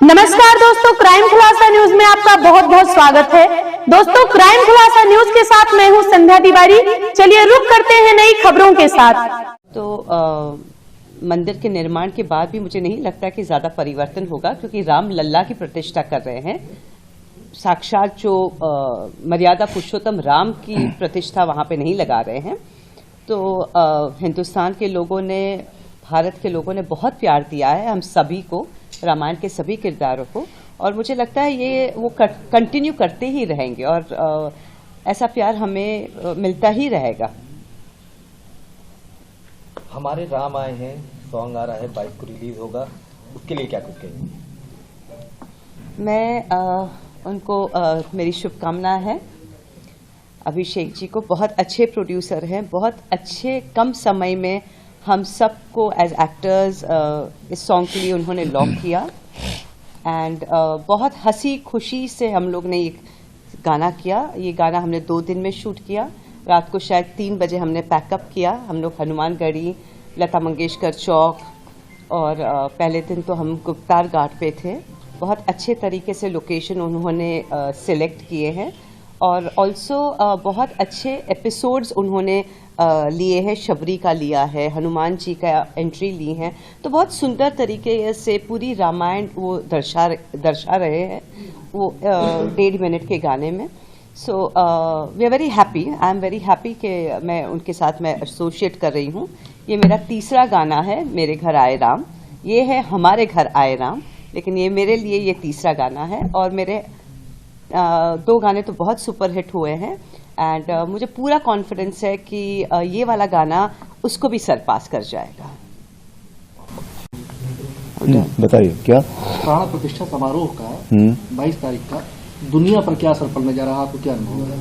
नमस्कार दोस्तों, क्राइम खुलासा न्यूज में आपका बहुत बहुत स्वागत है। दोस्तों, क्राइम खुलासा न्यूज के साथ मैं हूं संध्या तिवारी। चलिए रुक करते हैं नई खबरों के साथ। तो मंदिर के निर्माण के बाद भी मुझे नहीं लगता कि ज्यादा परिवर्तन होगा, क्योंकि राम लल्ला की प्रतिष्ठा कर रहे हैं। साक्षात जो मर्यादा पुरुषोत्तम राम की प्रतिष्ठा वहां पे नहीं लगा रहे हैं। तो हिंदुस्तान के लोगों ने, भारत के लोगों ने बहुत प्यार दिया है हम सभी को, रामायण के सभी किरदारों को, और मुझे लगता है ये वो कंटिन्यू करते ही रहेंगे और ऐसा प्यार हमें मिलता ही रहेगा। हमारे राम आए हैं सॉन्ग आ रहा है, 22 को रिलीज होगा, उसके लिए क्या कुछ कहेंगे? मैं उनको मेरी शुभकामना है। अभिषेक जी को, बहुत अच्छे प्रोड्यूसर हैं, बहुत अच्छे कम समय में हम सबको एज एक्टर्स इस सॉन्ग के लिए उन्होंने लॉक किया एंड बहुत हंसी खुशी से हम लोग ने ये गाना किया। ये गाना हमने 2 दिन में शूट किया। रात को शायद 3 बजे हमने पैकअप किया। हम लोग हनुमानगढ़ी, लता मंगेशकर चौक, और पहले दिन तो हम गुप्तार घाट पे थे। बहुत अच्छे तरीके से लोकेशन उन्होंने सिलेक्ट किए हैं और ऑल्सो बहुत अच्छे एपिसोड्स उन्होंने लिए हैं। शबरी का लिया है, हनुमान जी का एंट्री ली है, तो बहुत सुंदर तरीके से पूरी रामायण वो दर्शा रहे हैं वो 1.5 मिनट के गाने में। So we are very happy, I am very happy कि मैं उनके साथ मैं एसोसिएट कर रही हूँ। ये मेरा तीसरा गाना है, मेरे घर आए राम। ये है हमारे घर आए राम, लेकिन ये मेरे लिए ये तीसरा गाना है और मेरे 2 गाने तो बहुत सुपर हिट हुए हैं एंड मुझे पूरा कॉन्फिडेंस है कि ये वाला गाना उसको भी सरपास कर जाएगा। बताइए क्या प्राण प्रतिष्ठा समारोह का 22 तारीख का दुनिया पर क्या असर पड़ने जा रहा है, आपको क्या अनुभव है?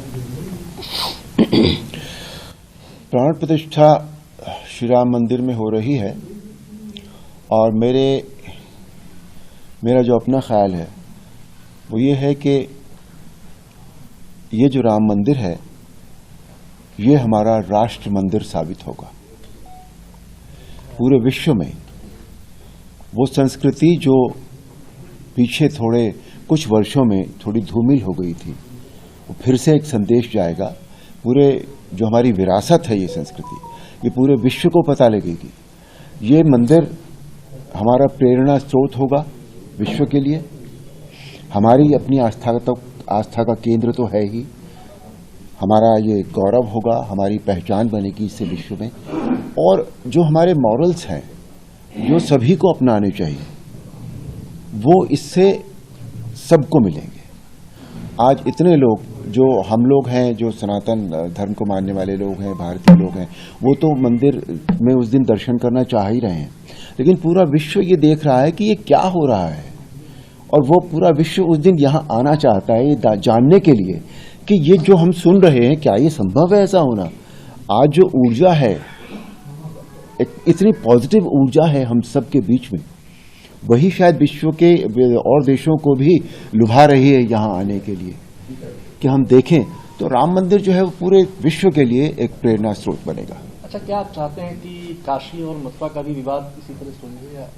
प्राण प्रतिष्ठा श्री राम मंदिर में हो रही है और मेरा जो अपना ख्याल है वो ये है कि ये जो राम मंदिर है ये हमारा राष्ट्र मंदिर साबित होगा पूरे विश्व में। वो संस्कृति जो पीछे थोड़े कुछ वर्षों में थोड़ी धूमिल हो गई थी, वो फिर से एक संदेश जाएगा। पूरे जो हमारी विरासत है ये संस्कृति, ये पूरे विश्व को पता लगेगी। ये मंदिर हमारा प्रेरणा स्रोत होगा विश्व के लिए। हमारी अपनी आस्था का केंद्र तो है ही, हमारा ये गौरव होगा, हमारी पहचान बनेगी इससे विश्व में। और जो हमारे मॉरल्स हैं जो सभी को अपनाने चाहिए, वो इससे सबको मिलेंगे। आज इतने लोग जो हम लोग हैं, जो सनातन धर्म को मानने वाले लोग हैं, भारतीय लोग हैं, वो तो मंदिर में उस दिन दर्शन करना चाह ही रहे हैं, लेकिन पूरा विश्व ये देख रहा है कि ये क्या हो रहा है और वो पूरा विश्व उस दिन यहाँ आना चाहता है ये जानने के लिए कि ये जो हम सुन रहे हैं क्या ये संभव है ऐसा होना। आज जो ऊर्जा है, एक इतनी पॉजिटिव ऊर्जा है हम सब के बीच में, वही शायद विश्व के और देशों को भी लुभा रही है यहाँ आने के लिए कि हम देखें। तो राम मंदिर जो है वो पूरे विश्व के लिए एक प्रेरणा स्रोत बनेगा। अच्छा, क्या आप चाहते हैं कि काशी और मथुरा का भी विवाद इसी तरह सुलझे? या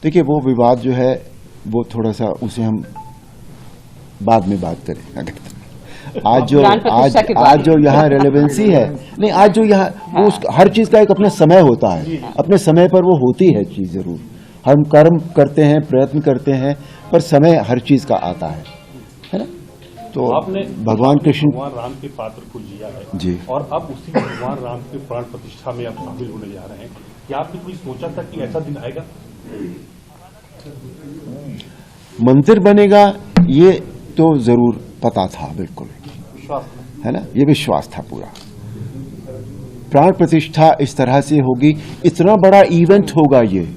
देखिए, वो विवाद जो है वो थोड़ा सा उसे हम बाद में बात करें। अगर आज जो यहाँ रेलेवेंसी है, नहीं, आज जो यहाँ वो हर चीज का एक अपना समय होता है, अपने समय पर वो होती है चीज। जरूर हम कर्म करते हैं, प्रयत्न करते हैं, पर समय हर चीज का आता है ना। तो आपने भगवान कृष्ण, भगवान राम के पात्र को जिया है जी, और अब उसी भगवान राम के प्राण प्रतिष्ठा में आप शामिल होने जा रहे हैं। क्या आपने कोई सोचा था कि ऐसा दिन आएगा? मंदिर बनेगा ये तो जरूर पता था, बिल्कुल है ना, ये विश्वास था पूरा। प्राण प्रतिष्ठा इस तरह से होगी, इतना बड़ा इवेंट होगा ये,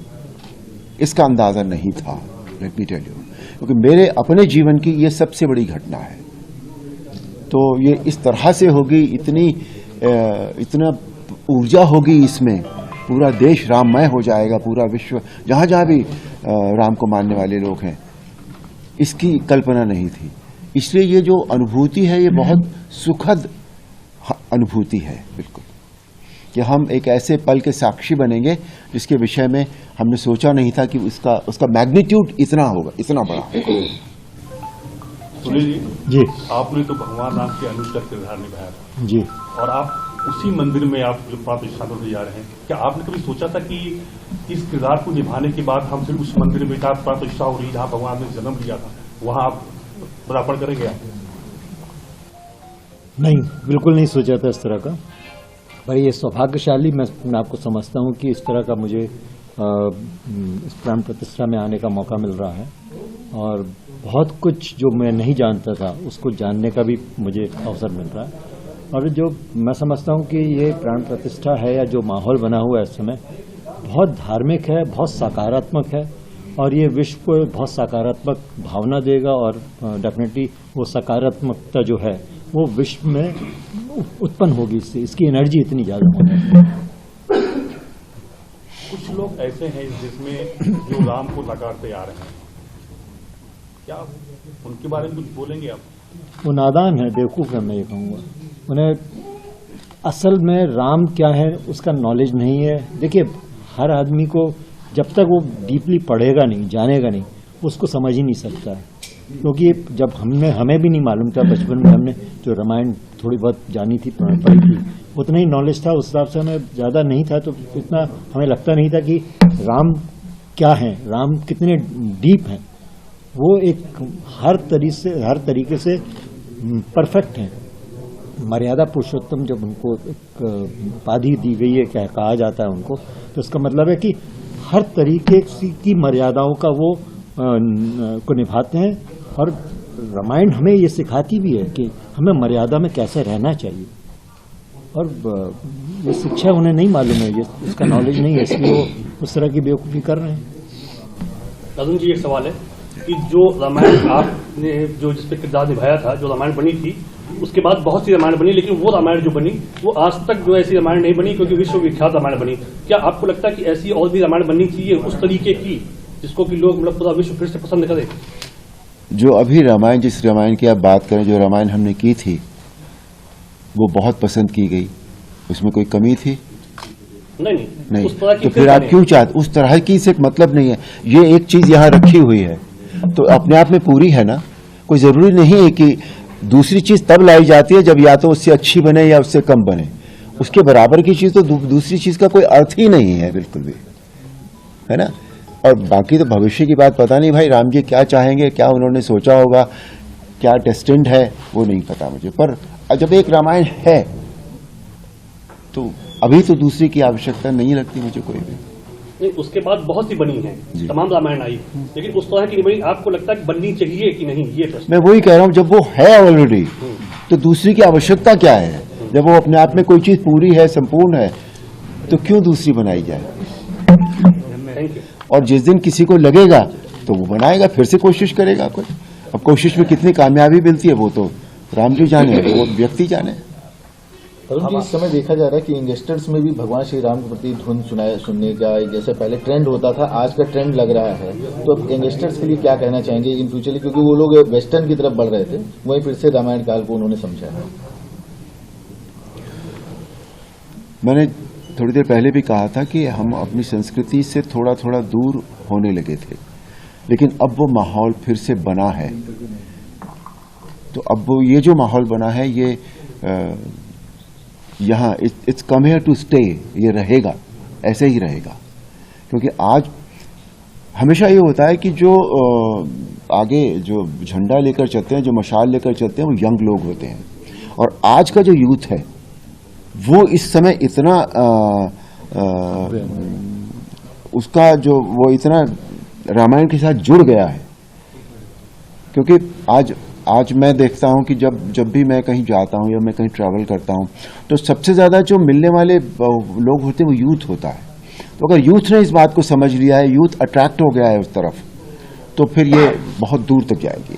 इसका अंदाजा नहीं था, लेट मी टेल यू, क्योंकि मेरे अपने जीवन की ये सबसे बड़ी घटना है। तो ये इस तरह से होगी, इतना ऊर्जा होगी इसमें, पूरा देश राममय हो जाएगा, पूरा विश्व जहां जहां भी राम को मानने वाले लोग हैं, इसकी कल्पना नहीं थी। इसलिए ये जो अनुभूति है ये बहुत सुखद अनुभूति है, बिल्कुल। कि हम एक ऐसे पल के साक्षी बनेंगे जिसके विषय में हमने सोचा नहीं था कि उसका मैग्नीट्यूड इतना होगा, इतना बड़ा होगा। सुनील जी आपने तो भगवान राम के अनुज का किरदार निभाया था जी और आप उसी मंदिर में आप जो प्राण प्रतिष्ठा होने जा रहे हैं, क्या आपने कभी सोचा था कि इस किरदार को निभाने के बाद हम सिर्फ उस मंदिर में जहाँ प्राण प्रतिष्ठा हो रही जहाँ भगवान ने जन्म लिया था वहाँ आप पदार्पण करेंगे? आप नहीं, बिल्कुल नहीं सोचा था इस तरह का। पर ये सौभाग्यशाली मैं आपको समझता हूँ कि इस तरह का मुझे इस प्राण प्रतिष्ठा में आने का मौका मिल रहा है और बहुत कुछ जो मैं नहीं जानता था उसको जानने का भी मुझे अवसर मिल रहा है। और जो मैं समझता हूँ कि ये प्राण प्रतिष्ठा है या जो माहौल बना हुआ है इस समय बहुत धार्मिक है, बहुत सकारात्मक है और ये विश्व को बहुत सकारात्मक भावना देगा और डेफिनेटली वो सकारात्मकता जो है वो विश्व में उत्पन्न होगी, इससे इसकी एनर्जी इतनी ज़्यादा होगी। कुछ लोग ऐसे हैं जिसमें जो राम को नकारते आ रहे हैं, क्या उनके बारे में कुछ बोलेंगे आप? वो नादान है, बेवकूफ़ है, मैं ये कहूँगा। उन्हें असल में राम क्या है उसका नॉलेज नहीं है। देखिए, हर आदमी को जब तक वो डीपली पढ़ेगा नहीं, जानेगा नहीं, उसको समझ ही नहीं सकता है। क्योंकि जब हमें भी नहीं मालूम था, बचपन में हमने जो रामायण थोड़ी बहुत जानी थी, पढ़ी थी, उतना ही नॉलेज था, उस हिसाब से हमें ज़्यादा नहीं था, तो इतना हमें लगता नहीं था कि राम क्या है, राम कितने डीप हैं। वो एक हर तरीके से परफेक्ट हैं। मर्यादा पुरुषोत्तम जब उनको एक उपाधि दी गई है, क्या कहा जाता है उनको, तो इसका मतलब है कि हर तरीके की मर्यादाओं का वो को निभाते हैं। और रामायण हमें ये सिखाती भी है कि हमें मर्यादा में कैसे रहना चाहिए। और ये शिक्षा उन्हें नहीं मालूम है, ये इसका नॉलेज नहीं है, इसलिए वो उस तरह की बेवकूफ़ी कर रहे हैं। अर्जुन जी, एक सवाल है कि जो रामायण आपने जो जिस पे किरदार निभाया था, जो रामायण बनी थी, उसके बाद बहुत सी रामायण बनी, लेकिन वो रामायण जो बनी वो आज तक जो ऐसी रामायण नहीं बनी, क्योंकि विश्वविख्यात रामायण बनी। क्या आपको लगता है कि ऐसी और भी रामायण बननी चाहिए उस तरीके की, जिसको कि लोग मतलब पूरा विश्व फिर से पसंद करें? जो अभी रामायण, जिस रामायण की आप बात करें, जो रामायण हमने की थी वो बहुत पसंद की गई, उसमें कोई कमी थी? नहीं। उस तरह की तो फिर आप क्यों चाहते? उस तरह की से मतलब नहीं है। ये एक चीज यहाँ रखी हुई है तो अपने आप में पूरी है ना। कोई जरूरी नहीं है कि दूसरी चीज तब लाई जाती है जब या तो उससे अच्छी बने या उससे कम बने। उसके बराबर की चीज तो दूसरी चीज का कोई अर्थ ही नहीं है, बिल्कुल भी, है ना। और बाकी तो भविष्य की बात पता नहीं भाई, राम जी क्या चाहेंगे, क्या उन्होंने सोचा होगा, क्या डेस्टिन्ड है, वो नहीं पता मुझे। पर जब एक रामायण है तो अभी तो दूसरी की आवश्यकता नहीं लगती मुझे कोई भी। नहीं, उसके बाद बहुत सी बनी है, तमाम रामायण आई, लेकिन उस तरह की नहीं बनी। आपको लगता है कि बननी चाहिए कि नहीं, ये प्रश्न? मैं वही कह रहा हूँ, जब वो है ऑलरेडी तो दूसरी की आवश्यकता क्या है? जब वो अपने आप में कोई चीज पूरी है, संपूर्ण है, तो क्यों दूसरी बनाई जाए? Thank you. और जिस दिन किसी को लगेगा तो वो बनाएगा, फिर से कोशिश करेगा कोई। अब कोशिश में कितनी कामयाबी मिलती है वो तो राम जी जाने, वो व्यक्ति जाने। अरुण जी, इस समय देखा जा रहा है कि यंगस्टर्स में भी भगवान श्री राम के प्रति धुन सुनने का जैसे पहले ट्रेंड होता था, आज का ट्रेंड लग रहा है। तो अब यंगस्टर्स के लिए क्या कहना चाहेंगे इन फ्यूचर, क्योंकि वो लोग वेस्टर्न की तरफ बढ़ रहे थे, वहीं फिर से रामायण काल को उन्होंने समझा है। मैंने थोड़ी देर पहले भी कहा था कि हम अपनी संस्कृति से थोड़ा थोड़ा दूर होने लगे थे, लेकिन अब वो माहौल फिर से बना है। तो अब वो ये जो माहौल बना है ये यहाँ it's come here to stay, ये रहेगा, ऐसे ही रहेगा। क्योंकि आज हमेशा ये होता है कि जो आगे जो झंडा लेकर चलते हैं, जो मशाल लेकर चलते हैं, वो यंग लोग होते हैं। और आज का जो यूथ है वो इस समय इतना उसका जो वो इतना रामायण के साथ जुड़ गया है। क्योंकि आज मैं देखता हूं कि जब भी मैं कहीं जाता हूं या मैं कहीं ट्रैवल करता हूं तो सबसे ज्यादा जो मिलने वाले लोग होते हैं वो यूथ होता है। तो अगर यूथ ने इस बात को समझ लिया है, यूथ अट्रैक्ट हो गया है उस तरफ, तो फिर ये बहुत दूर तक जाएगी।